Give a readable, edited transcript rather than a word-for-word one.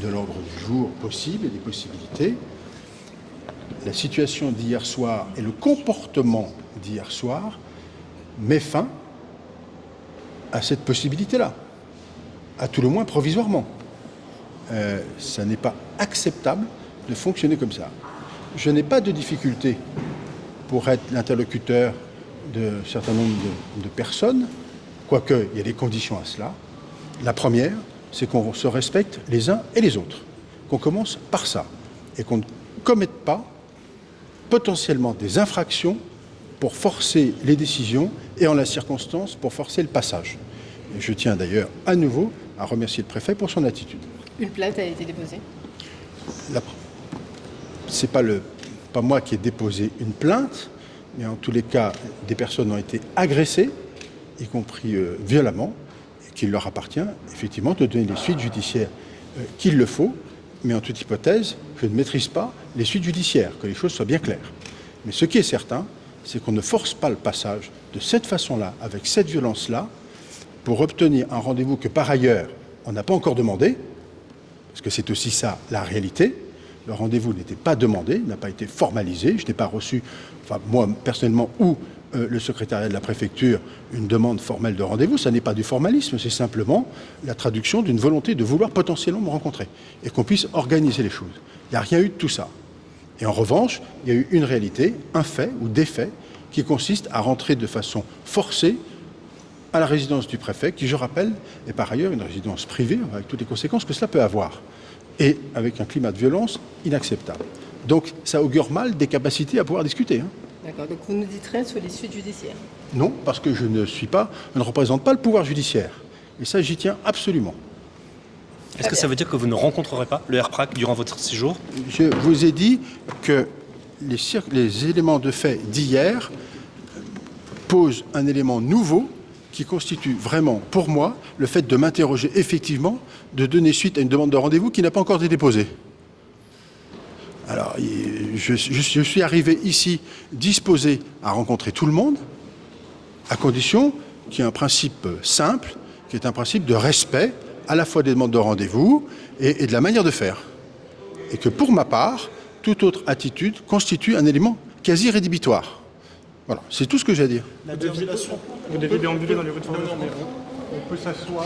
de l'ordre du jour possible et des possibilités. La situation d'hier soir et le comportement d'hier soir met fin à cette possibilité-là, à tout le moins provisoirement. Ça n'est pas acceptable de fonctionner comme ça. Je n'ai pas de difficulté pour être l'interlocuteur d'un certain nombre de personnes, quoique il y a des conditions à cela. La première, c'est qu'on se respecte les uns et les autres, qu'on commence par ça, et qu'on ne commette pas potentiellement des infractions pour forcer les décisions et en la circonstance pour forcer le passage. Et je tiens d'ailleurs à nouveau à remercier le préfet pour son attitude. Une plainte a été déposée. C'est pas moi qui ai déposé une plainte, mais en tous les cas, des personnes ont été agressées, y compris violemment, et qu'il leur appartient effectivement de donner les suites judiciaires qu'il le faut, mais en toute hypothèse, je ne maîtrise pas les suites judiciaires, que les choses soient bien claires. Mais ce qui est certain, c'est qu'on ne force pas le passage de cette façon-là, avec cette violence-là, pour obtenir un rendez-vous que par ailleurs, on n'a pas encore demandé, parce que c'est aussi ça la réalité. Le rendez-vous n'était pas demandé, n'a pas été formalisé. Je n'ai pas reçu, enfin moi personnellement ou le secrétariat de la préfecture, une demande formelle de rendez-vous. Ça n'est pas du formalisme, c'est simplement la traduction d'une volonté de vouloir potentiellement me rencontrer et qu'on puisse organiser les choses. Il n'y a rien eu de tout ça. Et en revanche, il y a eu une réalité, un fait ou des faits qui consistent à rentrer de façon forcée à la résidence du préfet, qui, je rappelle, est par ailleurs une résidence privée, avec toutes les conséquences que cela peut avoir, et avec un climat de violence inacceptable. Donc ça augure mal des capacités à pouvoir discuter. D'accord, donc vous nous dites rien sur les suites judiciaires? Non, parce que je ne représente pas le pouvoir judiciaire. Et ça, j'y tiens absolument. Est-ce que ça veut dire que vous ne rencontrerez pas le RPRAC durant votre séjour? Je vous ai dit que les éléments de fait d'hier posent un élément nouveau qui constitue vraiment, pour moi, le fait de m'interroger effectivement, de donner suite à une demande de rendez-vous qui n'a pas encore été déposée. Alors, je suis arrivé ici disposé à rencontrer tout le monde, à condition qu'il y ait un principe simple, qui est un principe de respect à la fois des demandes de rendez-vous et de la manière de faire. Et que pour ma part, toute autre attitude constitue un élément quasi rédhibitoire. Voilà, c'est tout ce que j'ai à dire. Vous deviez déambuler dans les rues de Fort-de-France. On peut s'asseoir.